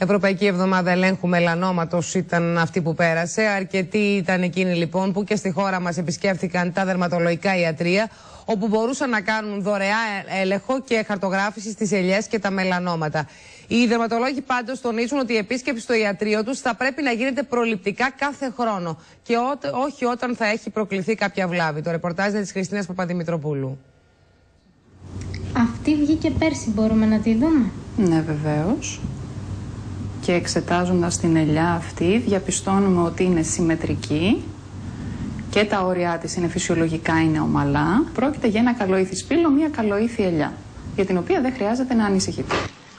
Ευρωπαϊκή Εβδομάδα Ελέγχου Μελανόματος ήταν αυτή που πέρασε. Αρκετοί ήταν εκείνοι λοιπόν που και στη χώρα μας επισκέφθηκαν τα δερματολογικά ιατρεία, όπου μπορούσαν να κάνουν δωρεά έλεγχο και χαρτογράφηση στις ελιές και τα μελανόματα. Οι δερματολόγοι πάντως τονίζουν ότι η επίσκεψη στο ιατρείο τους θα πρέπει να γίνεται προληπτικά κάθε χρόνο και όχι όταν θα έχει προκληθεί κάποια βλάβη. Το ρεπορτάζ είναι της Χριστίνας Παπαδημητροπούλου. Αυτή βγήκε πέρσι, μπορούμε να τη δούμε? Ναι, βεβαίως. Και εξετάζοντας την ελιά αυτή διαπιστώνουμε ότι είναι συμμετρική και τα όρια της είναι φυσιολογικά, είναι ομαλά. Πρόκειται για ένα καλοήθη σπήλο, μια καλοήθη ελιά, για την οποία δεν χρειάζεται να ανησυχείτε.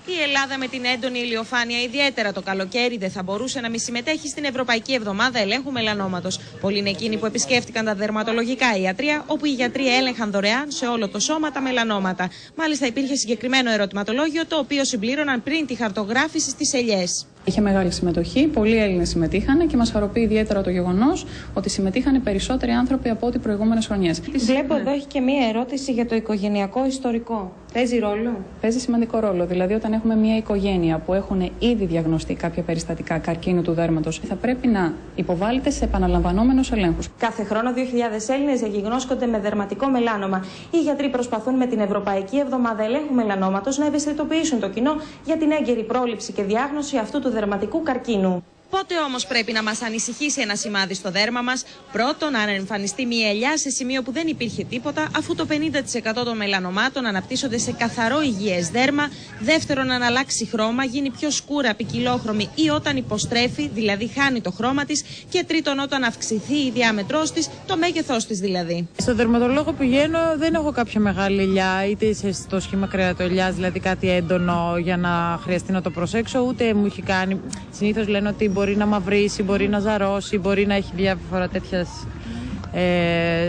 Η Ελλάδα με την έντονη ηλιοφάνεια, ιδιαίτερα το καλοκαίρι, δεν θα μπορούσε να μη συμμετέχει στην Ευρωπαϊκή Εβδομάδα Ελέγχου Μελανόματος. Πολλοί είναι εκείνοι που επισκέφτηκαν τα δερματολογικά ιατρεία, όπου οι γιατροί έλεγχαν δωρεάν σε όλο το σώμα τα μελανόματα. Μάλιστα, υπήρχε συγκεκριμένο ερωτηματολόγιο, το οποίο συμπλήρωναν πριν τη χαρτογράφηση στις ελιές. Είχε μεγάλη συμμετοχή, πολλοί Έλληνες συμμετείχαν και μας χαροποιεί ιδιαίτερα το γεγονός ότι συμμετείχαν περισσότεροι άνθρωποι από ό,τι προηγούμενες χρονιές. Βλέπω εδώ έχει και μία ερώτηση για το οικογενειακό ιστορικό. Παίζει ρόλο? Παίζει σημαντικό ρόλο. Δηλαδή, όταν έχουμε μια οικογένεια που έχουν ήδη διαγνωστεί κάποια περιστατικά καρκίνου του δέρματος, θα πρέπει να υποβάλλεται σε επαναλαμβανόμενους ελέγχους. Κάθε χρόνο 2.000 Έλληνες διαγνώσκονται με δερματικό μελάνομα. Οι γιατροί προσπαθούν με την Ευρωπαϊκή Εβδομάδα Ελέγχου Μελανόματος να ευαισθητοποιήσουν το κοινό για την έγκαιρη πρόληψη και διάγνωση αυτού του δερματικού καρκίνου. Πότε όμως πρέπει να μας ανησυχήσει ένα σημάδι στο δέρμα μας? Πρώτον, αν εμφανιστεί μια ελιά σε σημείο που δεν υπήρχε τίποτα, αφού το 50% των μελανομάτων αναπτύσσονται σε καθαρό υγιές δέρμα. Δεύτερον, αν αλλάξει χρώμα, γίνει πιο σκούρα, ποικιλόχρωμη ή όταν υποστρέφει, δηλαδή χάνει το χρώμα της. Και τρίτον, όταν αυξηθεί η διάμετρός της, το μέγεθός της δηλαδή. Στο δερματολόγο πηγαίνω, δεν έχω κάποια μεγάλη ελιά, είτε στο σχήμα κρεατοελιάς, δηλαδή κάτι έντονο για να χρειαστεί να το προσέξω, ούτε μου έχει κάνει. Συνήθως λένε ότι μπορεί να μαυρίσει, μπορεί να ζαρώσει, μπορεί να έχει διάφορα τέτοια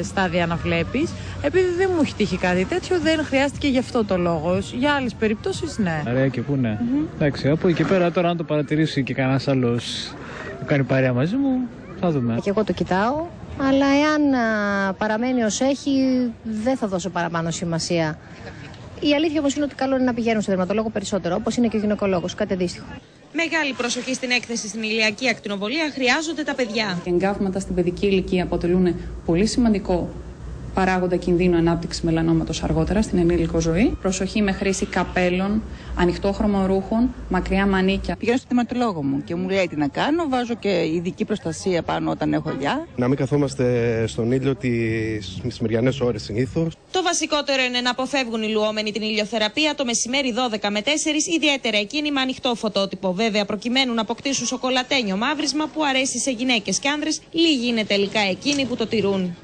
στάδια να βλέπεις. Επειδή δεν μου έχει τύχει κάτι τέτοιο, δεν χρειάστηκε γι' αυτό το λόγο. Για άλλες περιπτώσεις, ναι. Ωραία, και πού ναι. Εντάξει, από εκεί πέρα τώρα, αν το παρατηρήσει και κανένας άλλος που κάνει παρέα μαζί μου, θα δούμε. Και εγώ το κοιτάω, αλλά εάν παραμένει ως έχει, δεν θα δώσω παραπάνω σημασία. Η αλήθεια όμως είναι ότι καλό είναι να πηγαίνουν στο δερματολόγο περισσότερο, όπως είναι και ο γυναικολόγος, κάτι αντίστοιχο. Μεγάλη προσοχή στην έκθεση στην ηλιακή ακτινοβολία χρειάζονται τα παιδιά. Οι εγκάβματα στην παιδική ηλικία αποτελούν πολύ σημαντικό παράγοντα κινδύνου ανάπτυξης μελανόματος αργότερα στην ενήλικο ζωή. Προσοχή με χρήση καπέλων, ανοιχτόχρωμων ρούχων, μακριά μανίκια. Πηγαίνω στο δερματολόγο μου και μου λέει τι να κάνω. Βάζω και ειδική προστασία πάνω όταν έχω ελιά. Να μην καθόμαστε στον ήλιο τις μεσημεριανές ώρες συνήθως. Το βασικότερο είναι να αποφεύγουν οι λουόμενοι την ηλιοθεραπεία το μεσημέρι 12 με 4, ιδιαίτερα εκείνοι με ανοιχτό φωτότυπο. Βέβαια, προκειμένου να αποκτήσουν σοκολατένιο μαύρισμα που αρέσει σε γυναίκες και άνδρες, λίγοι είναι τελικά εκείνοι που το τηρούν.